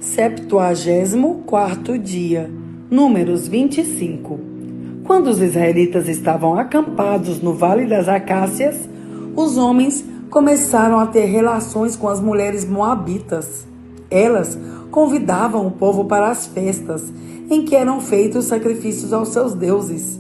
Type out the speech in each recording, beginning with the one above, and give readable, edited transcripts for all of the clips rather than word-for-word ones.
74º dia. Números 25. Quando os israelitas estavam acampados no Vale das Acácias, os homens começaram a ter relações com as mulheres moabitas. Elas convidavam o povo para as festas, em que eram feitos sacrifícios aos seus deuses.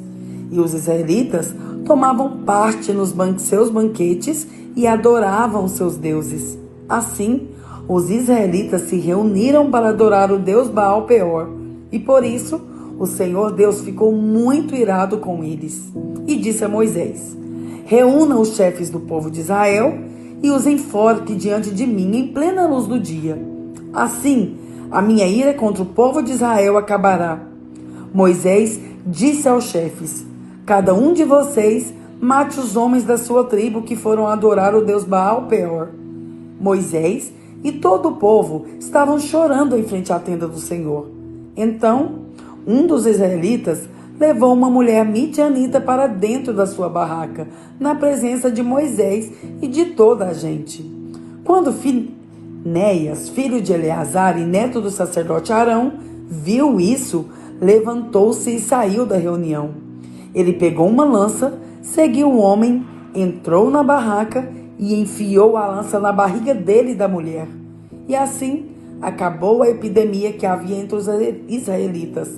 E os israelitas tomavam parte nos seus banquetes e adoravam seus deuses. Assim, os israelitas se reuniram para adorar o deus Baal-peor, e por isso o Senhor Deus ficou muito irado com eles. E disse a Moisés: reúna os chefes do povo de Israel e os enforque diante de mim em plena luz do dia. Assim, a minha ira contra o povo de Israel acabará. Moisés disse aos chefes: cada um de vocês mate os homens da sua tribo que foram adorar o deus Baal-peor. Moisés e todo o povo estavam chorando em frente à tenda do Senhor. Então, um dos israelitas levou uma mulher midianita para dentro da sua barraca, na presença de Moisés e de toda a gente. Quando Finéias, filho de Eleazar e neto do sacerdote Arão, viu isso, levantou-se e saiu da reunião. Ele pegou uma lança, seguiu o homem, entrou na barraca e enfiou a lança na barriga dele e da mulher. E assim acabou a epidemia que havia entre os israelitas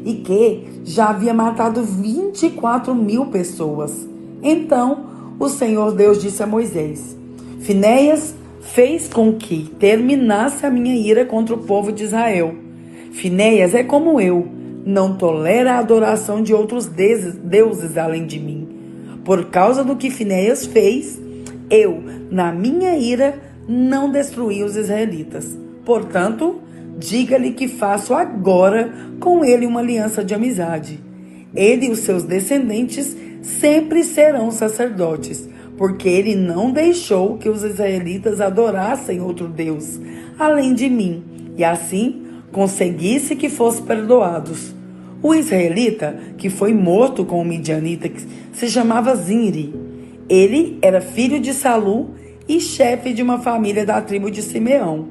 e que já havia matado 24.000 pessoas. Então o Senhor Deus disse a Moisés: Finéias fez com que terminasse a minha ira contra o povo de Israel. Finéias é como eu, não tolera a adoração de outros deuses além de mim. Por causa do que Finéias fez, eu, na minha ira, não destruí os israelitas. Portanto, diga-lhe que faço agora com ele uma aliança de amizade. Ele e os seus descendentes sempre serão sacerdotes, porque ele não deixou que os israelitas adorassem outro Deus, além de mim, e assim conseguisse que fossem perdoados. O israelita que foi morto com o midianita se chamava Zinri. Ele era filho de Salu e chefe de uma família da tribo de Simeão.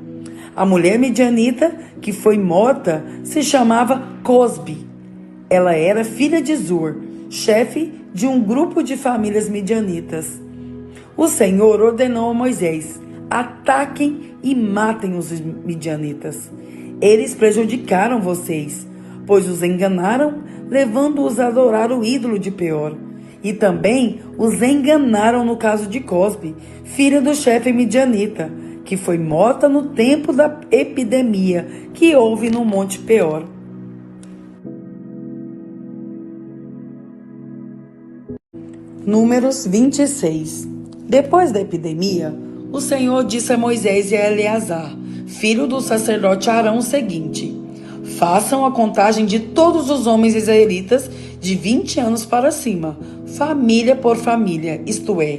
A mulher midianita que foi morta se chamava Cosbi. Ela era filha de Zur, chefe de um grupo de famílias midianitas. O Senhor ordenou a Moisés: ataquem e matem os midianitas. Eles prejudicaram vocês, pois os enganaram, levando-os a adorar o ídolo de Peor. E também os enganaram no caso de Cosbi, filha do chefe midianita, que foi morta no tempo da epidemia que houve no Monte Peor. Números 26. Depois da epidemia, o Senhor disse a Moisés e a Eleazar, filho do sacerdote Arão, o seguinte: façam a contagem de todos os homens israelitas de 20 anos para cima, família por família, isto é,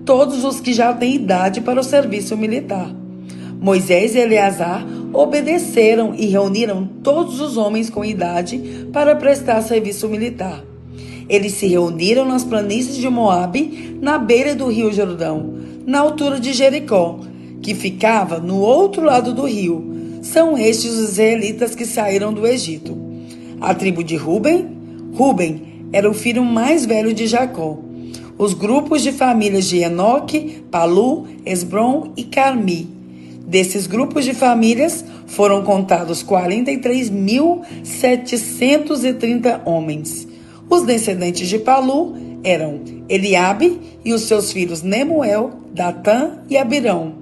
todos os que já têm idade para o serviço militar. Moisés e Eleazar obedeceram e reuniram todos os homens com idade para prestar serviço militar. Eles se reuniram nas planícies de Moabe, na beira do rio Jordão, na altura de Jericó, que ficava no outro lado do rio. São estes os israelitas que saíram do Egito. A tribo de Ruben era o filho mais velho de Jacó. Os grupos de famílias de Enoque, Palu, Esbrom e Carmi. Desses grupos de famílias foram contados 43.730 homens. Os descendentes de Palu eram Eliabe e os seus filhos Nemuel, Datã e Abirão.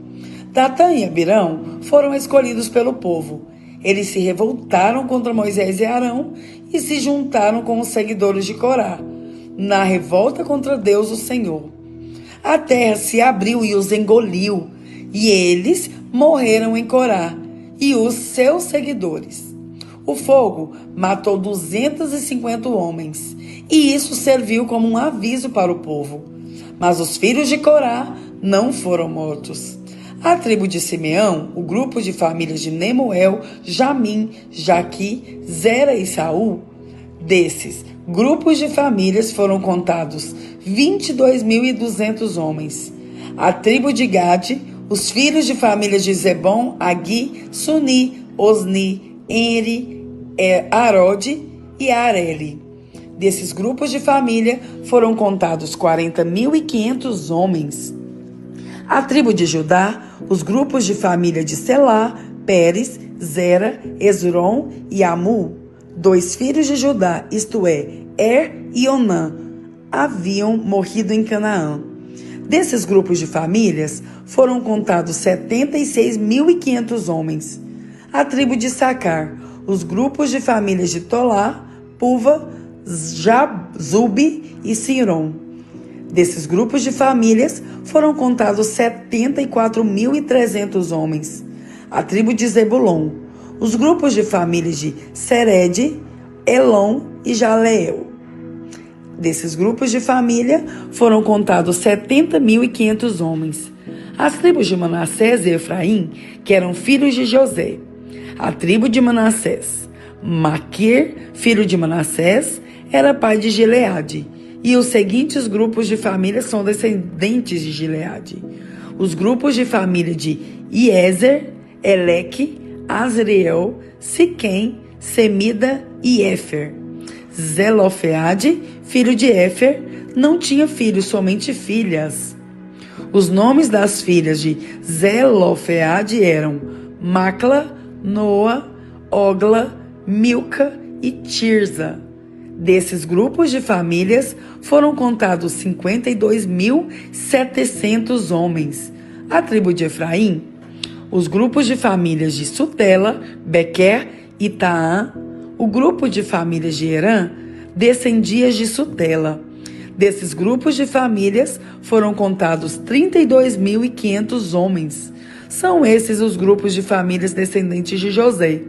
Datã e Abirão foram escolhidos pelo povo. Eles se revoltaram contra Moisés e Arão e se juntaram com os seguidores de Corá, na revolta contra Deus, o Senhor. A terra se abriu e os engoliu, e eles morreram em Corá e os seus seguidores. O fogo matou 250 homens, e isso serviu como um aviso para o povo. Mas os filhos de Corá não foram mortos. A tribo de Simeão, o grupo de famílias de Nemuel, Jamim, Jaqui, Zera e Saul, desses grupos de famílias foram contados 22.200 homens. A tribo de Gade, os filhos de famílias de Zebom, Agui, Suni, Osni, Eri, Arode e Areli. Desses grupos de família foram contados 40.500 homens. A tribo de Judá, os grupos de família de Selá, Pérez, Zera, Esrom e Amu, 2 filhos de Judá, isto é, e Onã, haviam morrido em Canaã. Desses grupos de famílias foram contados 76.500 homens. A tribo de Sacar, os grupos de famílias de Tolá, Puva, Zub e Sirom. Desses grupos de famílias foram contados 74.300 homens. A tribo de Zebulon, os grupos de famílias de Sered, Elon e Jaleel. Desses grupos de família foram contados 70.500 homens. As tribos de Manassés e Efraim, que eram filhos de José. A tribo de Manassés, Maquir, filho de Manassés, era pai de Gileade. E os seguintes grupos de família são descendentes de Gileade. Os grupos de família de Iezer, Eleque, Azriel, Siquém, Semida e Éfer. Zelofeade, filho de Éfer, não tinha filhos, somente filhas. Os nomes das filhas de Zelofeade eram Macla, Noa, Ogla, Milca e Tirza. Desses grupos de famílias foram contados 52.700 homens. A tribo de Efraim, os grupos de famílias de Sutela, Bequer e Taã, o grupo de famílias de Herã, descendia de Sutela. Desses grupos de famílias foram contados 32.500 homens. São esses os grupos de famílias descendentes de José.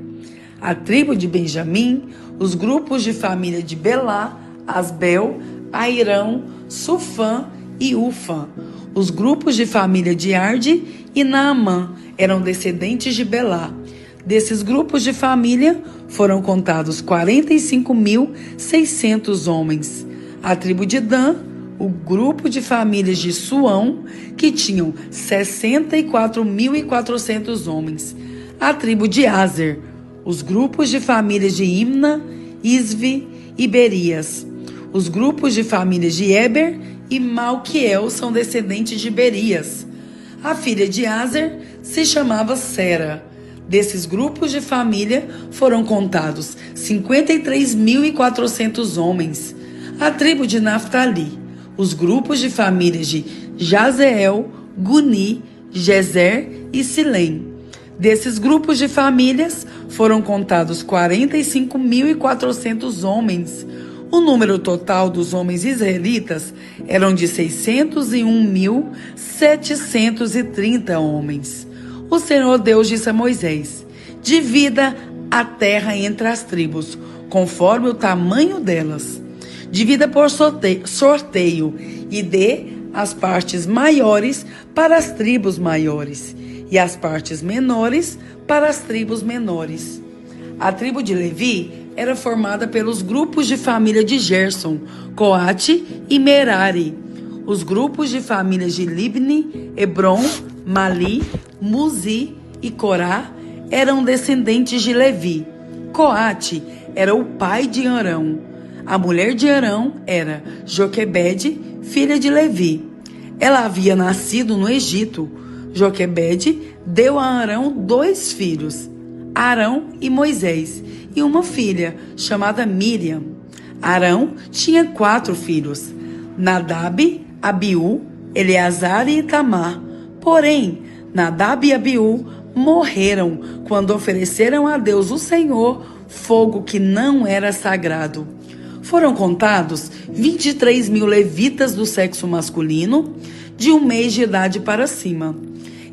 A tribo de Benjamim, os grupos de família de Belá, Asbel, Airão, Sufã e Ufã. Os grupos de família de Arde e Naamã eram descendentes de Belá. Desses grupos de família foram contados 45.600 homens. A tribo de Dan, o grupo de famílias de Suão, que tinham 64.400 homens. A tribo de Aser, os grupos de famílias de Imna, Isvi e Berias. Os grupos de famílias de Eber e Malquiel são descendentes de Berias. A filha de Aser se chamava Sera. Desses grupos de família foram contados 53.400 homens. A tribo de Naftali, os grupos de famílias de Jazeel, Guni, Jezer e Silém. Desses grupos de famílias foram contados 45.400 homens. O número total dos homens israelitas eram de 601.730 homens. O Senhor Deus disse a Moisés: divida a terra entre as tribos, conforme o tamanho delas. Divida por sorteio e dê as partes maiores para as tribos maiores e as partes menores para as tribos menores. A tribo de Levi era formada pelos grupos de família de Gerson, Coate e Merari. Os grupos de famílias de Libni, Hebron, Mali, Muzi e Corá eram descendentes de Levi. Coate era o pai de Arão. A mulher de Arão era Joquebede, filha de Levi. Ela havia nascido no Egito. Joquebede deu a Arão 2 filhos, Arão e Moisés, e uma filha chamada Miriam. Arão tinha 4 filhos, Nadab, Abiú, Eleazar e Itamar. Porém, Nadab e Abiú morreram quando ofereceram a Deus o Senhor fogo que não era sagrado. Foram contados 23.000 levitas do sexo masculino, de 1 mês de idade para cima.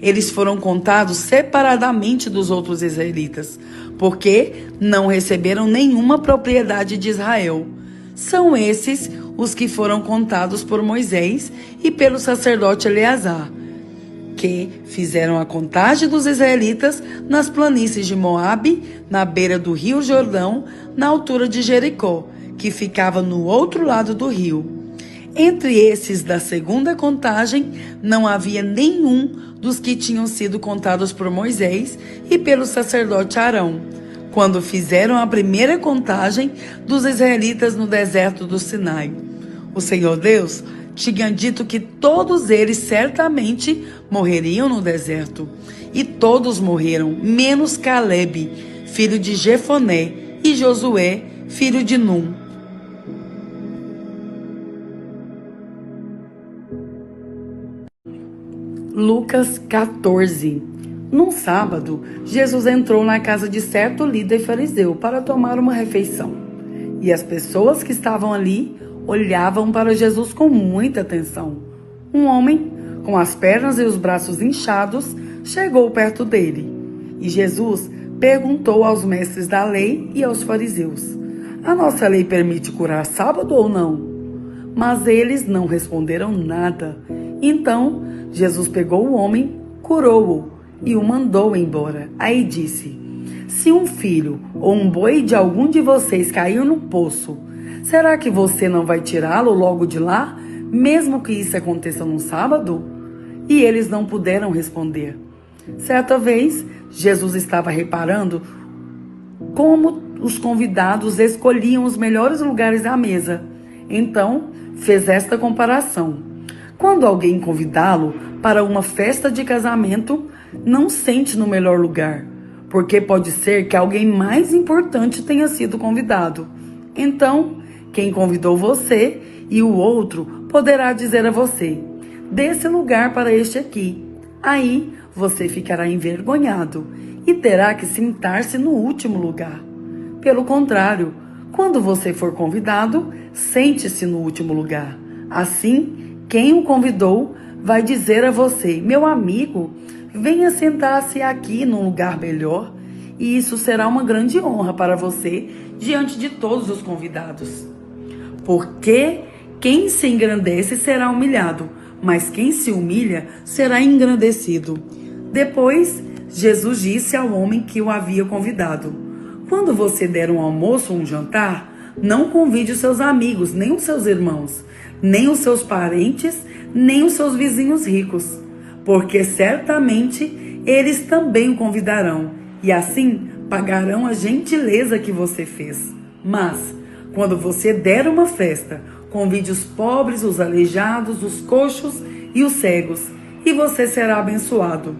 Eles foram contados separadamente dos outros israelitas, porque não receberam nenhuma propriedade de Israel. São esses os que foram contados por Moisés e pelo sacerdote Eleazar, que fizeram a contagem dos israelitas nas planícies de Moabe, na beira do rio Jordão, na altura de Jericó, que ficava no outro lado do rio. Entre esses da segunda contagem, não havia nenhum dos que tinham sido contados por Moisés e pelo sacerdote Arão, quando fizeram a primeira contagem dos israelitas no deserto do Sinai. O Senhor Deus tinha dito que todos eles certamente morreriam no deserto. E todos morreram, menos Caleb, filho de Jefoné, e Josué, filho de Num. Lucas 14. Num sábado, Jesus entrou na casa de certo líder fariseu para tomar uma refeição. E as pessoas que estavam ali olhavam para Jesus com muita atenção. Um homem, com as pernas e os braços inchados, chegou perto dele. E Jesus perguntou aos mestres da lei e aos fariseus: a nossa lei permite curar sábado ou não? Mas eles não responderam nada. Então, Jesus pegou o homem, curou-o e o mandou embora. Aí disse: se um filho ou um boi de algum de vocês caiu no poço, será que você não vai tirá-lo logo de lá, mesmo que isso aconteça num sábado? E eles não puderam responder. Certa vez, Jesus estava reparando como os convidados escolhiam os melhores lugares à mesa. Então, fez esta comparação. Quando alguém convidá-lo para uma festa de casamento, não sente no melhor lugar, porque pode ser que alguém mais importante tenha sido convidado. Então, quem convidou você e o outro poderá dizer a você: dê esse lugar para este aqui. Aí você ficará envergonhado e terá que sentar-se no último lugar. Pelo contrário, quando você for convidado, sente-se no último lugar. Assim, quem o convidou vai dizer a você: meu amigo, venha sentar-se aqui num lugar melhor. E isso será uma grande honra para você diante de todos os convidados. Porque quem se engrandece será humilhado, mas quem se humilha será engrandecido. Depois, Jesus disse ao homem que o havia convidado: quando você der um almoço ou um jantar, não convide os seus amigos, nem os seus irmãos, nem os seus parentes, nem os seus vizinhos ricos, porque certamente eles também o convidarão, e assim pagarão a gentileza que você fez. Mas, quando você der uma festa, convide os pobres, os aleijados, os coxos e os cegos, e você será abençoado,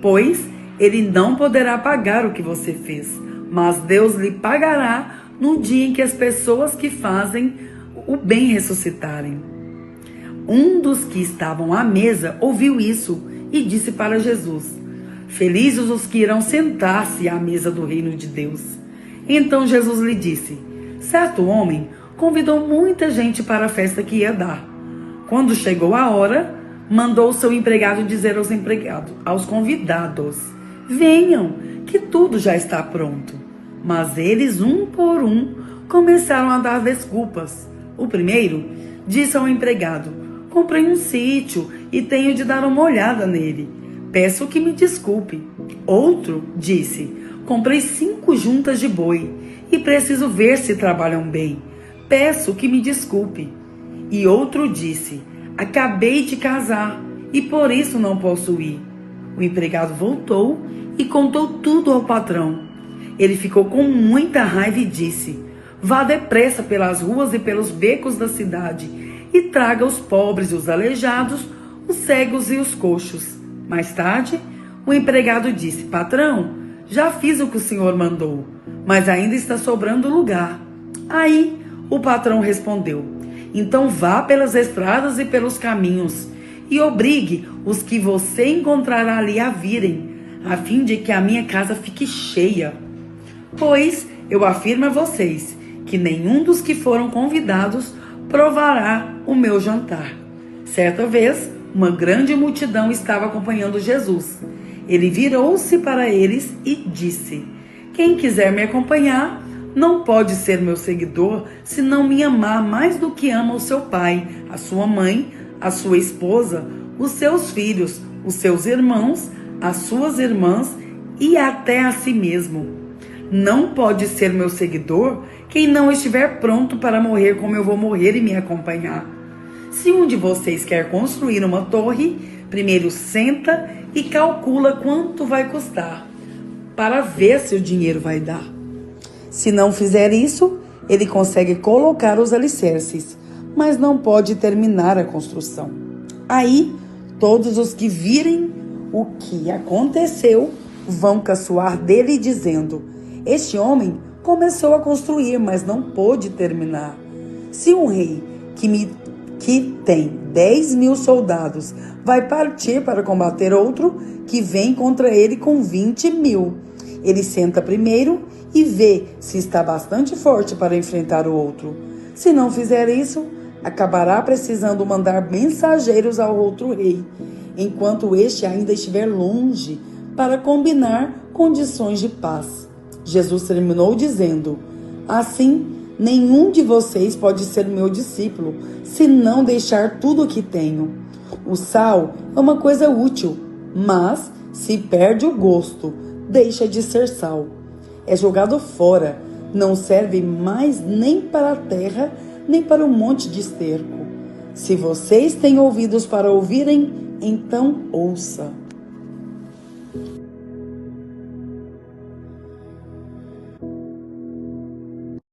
pois ele não poderá pagar o que você fez, mas Deus lhe pagará no dia em que as pessoas que fazem o bem ressuscitarem. Um dos que estavam à mesa ouviu isso e disse para Jesus: felizes os que irão sentar-se à mesa do reino de Deus. Então Jesus lhe disse: certo homem convidou muita gente para a festa que ia dar. Quando chegou a hora, mandou seu empregado dizer aos convidados: venham, que tudo já está pronto. Mas eles, um por um, começaram a dar desculpas. O primeiro disse ao empregado: comprei um sítio e tenho de dar uma olhada nele. Peço que me desculpe. Outro disse: comprei 5 juntas de boi e preciso ver se trabalham bem. Peço que me desculpe. E outro disse: acabei de casar e por isso não posso ir. O empregado voltou e contou tudo ao patrão. Ele ficou com muita raiva e disse: vá depressa pelas ruas e pelos becos da cidade e traga os pobres e os aleijados, os cegos e os coxos. Mais tarde, o empregado disse: patrão, já fiz o que o senhor mandou, mas ainda está sobrando lugar. Aí o patrão respondeu: então vá pelas estradas e pelos caminhos e obrigue os que você encontrará ali a virem, a fim de que a minha casa fique cheia. Pois eu afirmo a vocês que nenhum dos que foram convidados provará o meu jantar. Certa vez, uma grande multidão estava acompanhando Jesus. Ele virou-se para eles e disse: quem quiser me acompanhar não pode ser meu seguidor se não me amar mais do que ama o seu pai, a sua mãe, a sua esposa, os seus filhos, os seus irmãos, as suas irmãs e até a si mesmo. Não pode ser meu seguidor quem não estiver pronto para morrer como eu vou morrer e me acompanhar. Se um de vocês quer construir uma torre, primeiro senta e calcula quanto vai custar, para ver se o dinheiro vai dar. Se não fizer isso, ele consegue colocar os alicerces, mas não pode terminar a construção. Aí, todos os que virem o que aconteceu vão caçoar dele dizendo: este homem começou a construir, mas não pôde terminar. Se um rei que tem 10.000 soldados vai partir para combater outro que vem contra ele com 20.000, ele senta primeiro e vê se está bastante forte para enfrentar o outro. Se não fizer isso, acabará precisando mandar mensageiros ao outro rei, enquanto este ainda estiver longe, para combinar condições de paz. Jesus terminou dizendo: assim, nenhum de vocês pode ser meu discípulo se não deixar tudo o que tenho. O sal é uma coisa útil, mas se perde o gosto, deixa de ser sal. É jogado fora, não serve mais nem para a terra, nem para um monte de esterco. Se vocês têm ouvidos para ouvirem, então ouça.